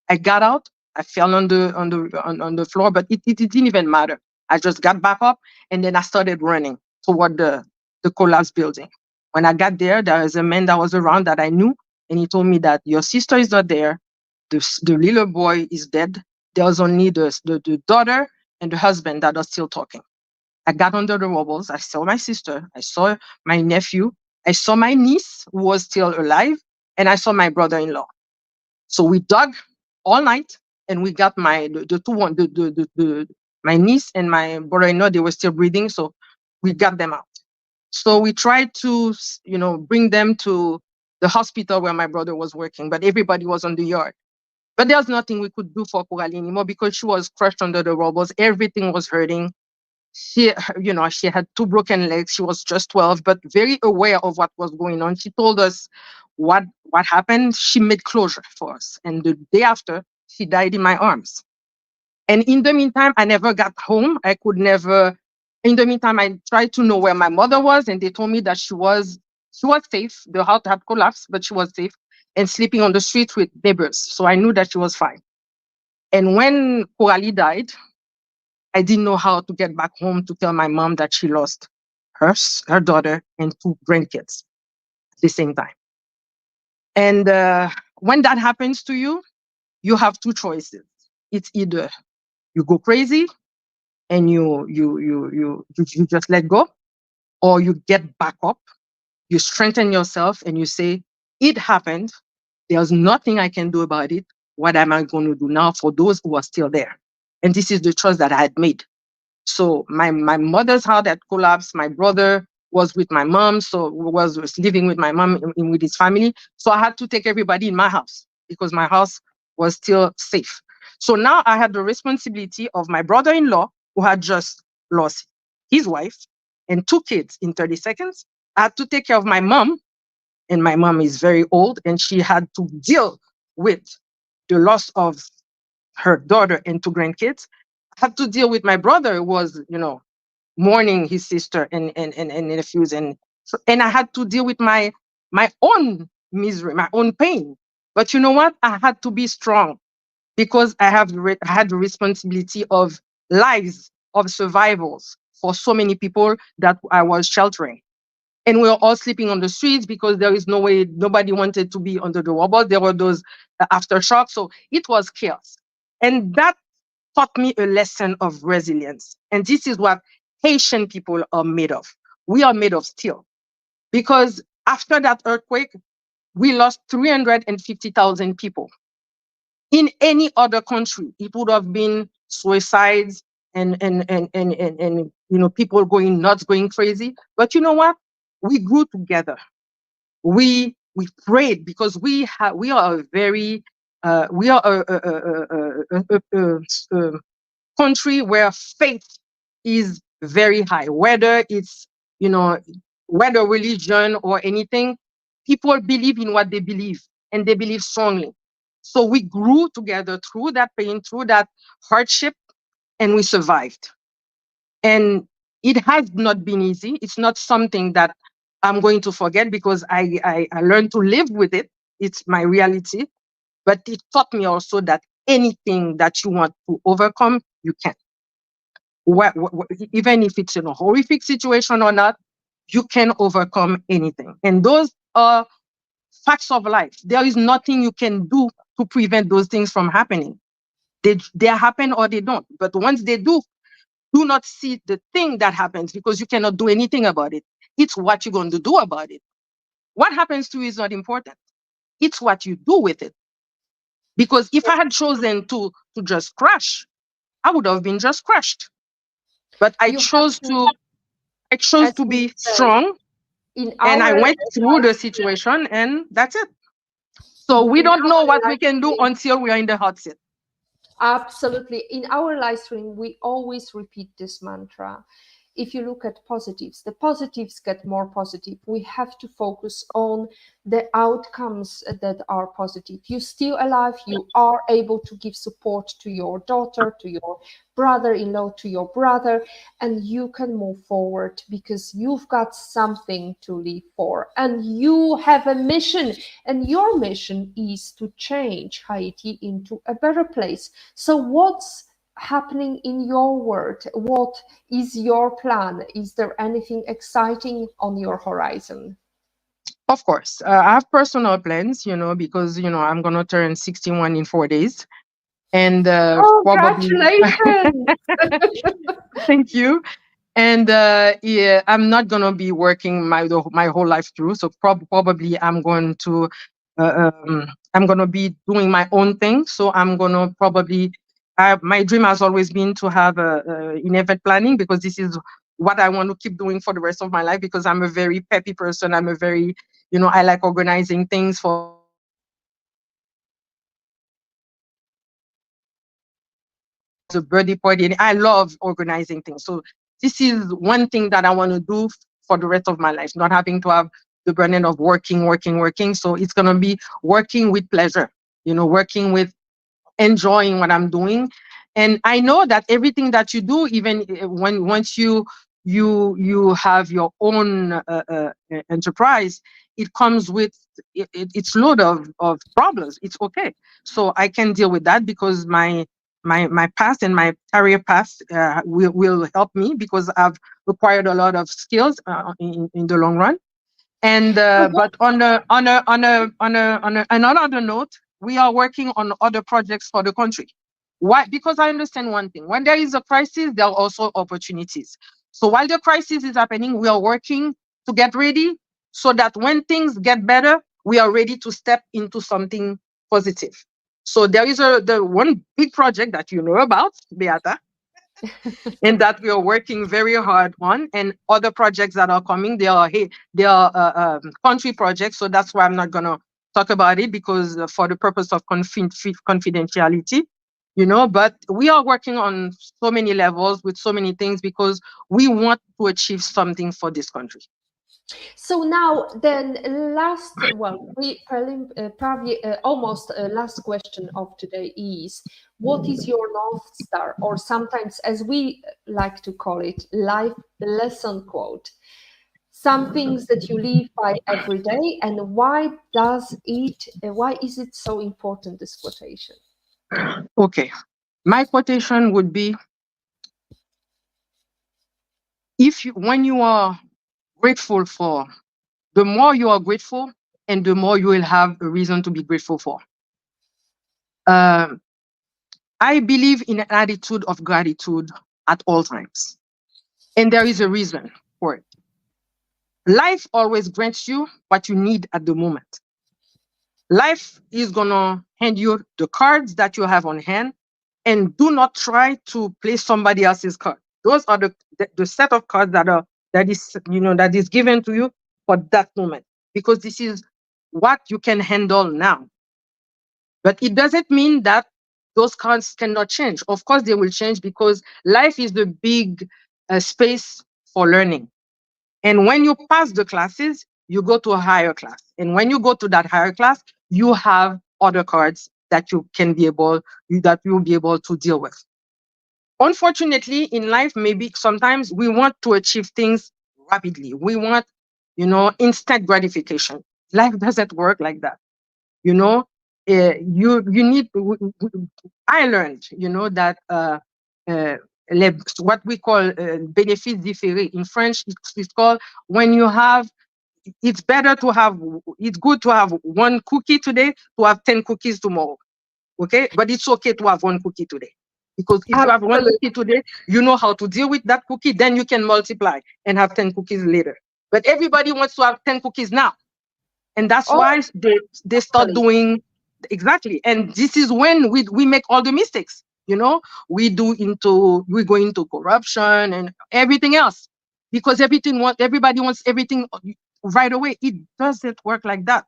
Speaker 2: I got out. I fell on the floor, but it didn't even matter. I just got back up and then I started running toward the collapsed building. When I got there, there was a man that was around that I knew, and he told me that your sister is not there. The little boy is dead. There was only the daughter and the husband that are still talking. I got under the rubbles. I saw my sister. I saw my nephew. I saw my niece who was still alive, and I saw my brother-in-law. So we dug all night, and we got my the two one the my niece and my brother-in-law. They were still breathing, so we got them out. So we tried to, bring them to the hospital where my brother was working, but everybody was on the yard. But there's nothing we could do for Coralie anymore because she was crushed under the rubble. Everything was hurting. She had two broken legs. She was just 12, but very aware of what was going on. She told us what happened. She made closure for us. And the day after, she died in my arms. And in the meantime, I never got home. I could never. In the meantime, I tried to know where my mother was, and they told me that she was safe. The house had collapsed, but she was safe and sleeping on the street with neighbors. So I knew that she was fine. And when Coralie died, I didn't know how to get back home to tell my mom that she lost her daughter and two grandkids at the same time. And when that happens to you, you have two choices. It's either you go crazy and you just let go, or you get back up, you strengthen yourself, and you say, "It happened. There's nothing I can do about it. What am I going to do now for those who are still there?" And this is the choice that I had made. So my mother's house had collapsed. My brother was with my mom, so was living with my mom with his family. So I had to take everybody in my house because my house was still safe. So now I had the responsibility of my brother-in-law who had just lost his wife and two kids in 30 seconds. I had to take care of my mom, and my mom is very old, and she had to deal with the loss of her daughter and two grandkids. I had to deal with my brother who was, mourning his sister and nephews, and I had to deal with my own misery, my own pain. But you know what? I had to be strong because I had the responsibility of lives of survivors for so many people that I was sheltering. And we were all sleeping on the streets because there is no way, nobody wanted to be under the rubble. There were those aftershocks. So it was chaos. And that taught me a lesson of resilience. And this is what Haitian people are made of. We are made of steel. Because after that earthquake, we lost 350,000 people. In any other country, it would have been suicides and people going nuts, going crazy. But you know what? We grew together. We prayed because we are a very we are a country where faith is very high, whether it's, you know, whether religion or anything, people believe in what they believe and they believe strongly. So we grew together through that pain, through that hardship, and we survived. And it has not been easy. It's not something that I'm going to forget because I learned to live with it. It's my reality. But it taught me also that anything that you want to overcome, you can. Even if it's in a horrific situation or not, you can overcome anything. And those are facts of life. There is nothing you can do to prevent those things from happening. They happen or they don't. But once they do not see the thing that happens because you cannot do anything about it. It's what you're going to do about it. What happens to you is not important. It's what you do with it. Because if I had chosen to just crash, I would have been just crushed. But I
Speaker 1: You have
Speaker 2: chose
Speaker 1: to,
Speaker 2: to I chose
Speaker 1: as
Speaker 2: to
Speaker 1: we
Speaker 2: be
Speaker 1: say,
Speaker 2: strong,
Speaker 1: in
Speaker 2: and I
Speaker 1: our
Speaker 2: went through the
Speaker 1: life,
Speaker 2: situation, and that's it. So we
Speaker 1: in
Speaker 2: don't know
Speaker 1: our
Speaker 2: what we
Speaker 1: life
Speaker 2: can do
Speaker 1: stream,
Speaker 2: until we are in the hot seat.
Speaker 1: absolutely. In our live stream, we always repeat this mantra. If you look at positives, the positives get more positive. We have to focus on the outcomes that are positive. You're still alive, you are able to give support to your daughter, to your brother-in-law, to your brother, and you can move forward because you've got something to live for and you have a mission, and your mission is to change Haiti into a better place. So what's happening in your world? What is your plan? Is there anything exciting on your horizon?
Speaker 2: Of course, I have personal plans, because I'm gonna turn 61 in 4 days, and probably
Speaker 1: Congratulations!
Speaker 2: thank you. And yeah, I'm not gonna be working my whole life through. So probably I'm gonna be doing my own thing. So I'm gonna probably my dream has always been to have in event planning because this is what I want to keep doing for the rest of my life, because I'm a very peppy person. I'm a very, I like organizing things for the birthday party. And I love organizing things. So this is one thing that I want to do for the rest of my life, not having to have the burden of working, working, working. So it's going to be working with pleasure, working with enjoying what I'm doing. And I know that everything that you do, even when once you have your own enterprise, it comes with it's load of problems. It's okay. So I can deal with that because my past and my career path will help me, because I've acquired a lot of skills in the long run. And
Speaker 1: So what
Speaker 2: but on another note, we are working on other projects for the country. Why? Because I understand one thing: when there is a crisis, there are also opportunities. So while the crisis is happening, we are working to get ready, so that when things get better, we are ready to step into something positive. So there is the one big project that you know about, Beata, and that we are working very hard on, and other projects that are coming. They are country projects, so that's why I'm not gonna talk about it, because for the purpose of confidentiality, but we are working on so many levels with so many things, because we want to achieve something for this country.
Speaker 1: So now, then, last, well, probably almost last question of today is, what is your North Star, or sometimes, as we like to call it, life lesson quote? Some things that you live by every day, and why is it so important, this quotation?
Speaker 2: Okay, my quotation would be: if you when you are grateful for, the more you are grateful, and the more you will have a reason to be grateful for. Um, I believe in an attitude of gratitude at all times. And there is a reason for it. Life always grants you what you need at the moment. Life is going to hand you the cards that you have on hand, and do not try to play somebody else's card. Those are the set of cards that is given to you for that moment, because this is what you can handle now. But it doesn't mean that those cards cannot change. Of course, they will change, because life is the big space for learning. And when you pass the classes, you go to a higher class. And when you go to that higher class, you have other cards that that you'll be able to deal with. Unfortunately, in life, maybe sometimes we want to achieve things rapidly. We want, instant gratification. Life doesn't work like that. you know you need I learned that uh, what we call bénéfice différé in French. It's called, when you have, it's better to have, it's good to have one cookie today to have 10 cookies tomorrow. Okay, but it's okay to have one cookie today, because if you have one
Speaker 1: Absolutely.
Speaker 2: cookie today, you know how to deal with that cookie, then you can multiply and have 10 cookies later. But everybody wants to have 10 cookies now, and that's
Speaker 1: Oh,
Speaker 2: why they start
Speaker 1: totally.
Speaker 2: doing exactly. And this is when we make all the mistakes. We go into corruption and everything else, because everybody wants everything right away. It doesn't work like that.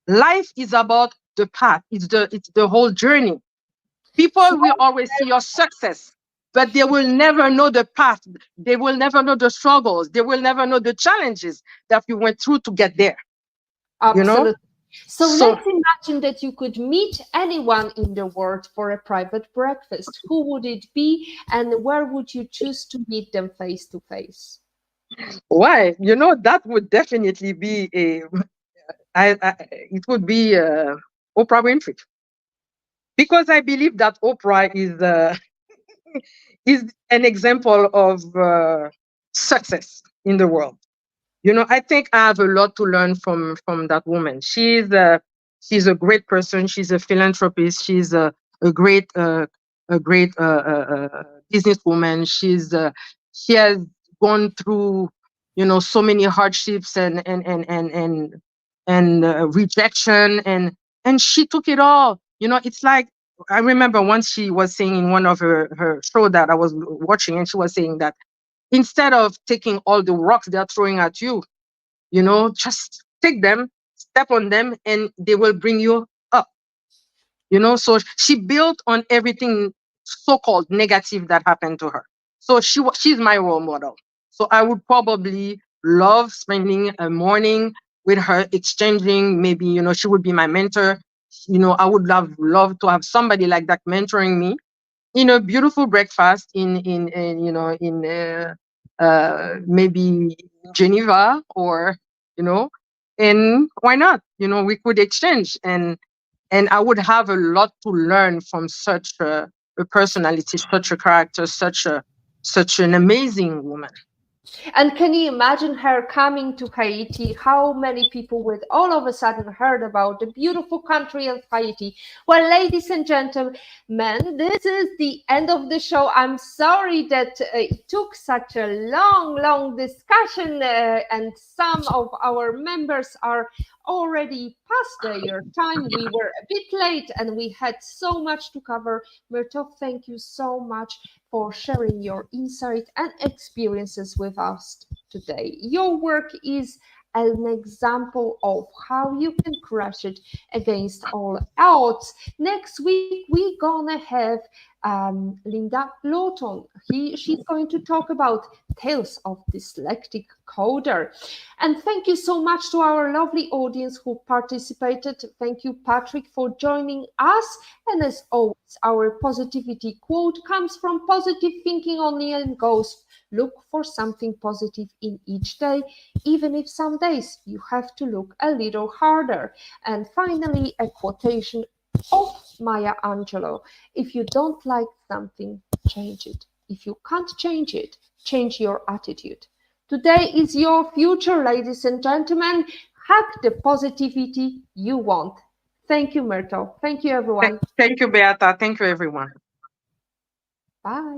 Speaker 2: Life is about the path. It's the whole journey. People
Speaker 1: So
Speaker 2: will always see your success, but they will never know the path. They will never know the struggles. They will never know the challenges that you went through to get there you know
Speaker 1: absolutely. So
Speaker 2: so
Speaker 1: let's imagine that you could meet anyone in the world for a private breakfast. Who would it be, and where would you choose to meet them face to face?
Speaker 2: why, that would definitely be it would be Oprah Winfrey, because I believe that Oprah is an example of success in the world. I think I have a lot to learn from that woman. She's a great person. She's a philanthropist. She's a great businesswoman. She has gone through so many hardships and rejection, and she took it all. It's like, I remember once she was saying in one of her show that I was watching, and she was saying that Instead of taking all the rocks they're throwing at you, just take them, step on them, and they will bring you up. So she built on everything so-called negative that happened to her. So she's my role model. So I would probably love spending a morning with her, exchanging. Maybe she would be my mentor. I would love to have somebody like that mentoring me. Beautiful breakfast in maybe Geneva, or you know and why not, we could exchange, and I would have a lot to learn from such a personality, such a character, such an amazing woman.
Speaker 1: And can you imagine her coming to Haiti? How many people would all of a sudden heard about the beautiful country of Haiti? Well, ladies and gentlemen, this is the end of the show. I'm sorry that it took such a long discussion, and some of our members are already past their time. We were a bit late and we had so much to cover. Myrto, thank you so much for sharing your insight and experiences with us today. Your work is an example of how you can crush it against all odds. Next week, we're gonna have Linda Lawton. She's going to talk about Tales of Dyslexic Coder. And thank you so much to our lovely audience who participated. Thank you, Patrick, for joining us. And as always, our positivity quote comes from Positive Thinking only and goes, look for something positive in each day, even if some days you have to look a little harder. And finally, a quotation of Maya Angelou. If you don't like something, change it. If you can't change it, change your attitude. Today is your future, ladies and gentlemen. Hack the positivity you want. Thank you, Myrtle. Thank you, everyone.
Speaker 2: Thank you, Beata. Thank you, everyone.
Speaker 1: Bye.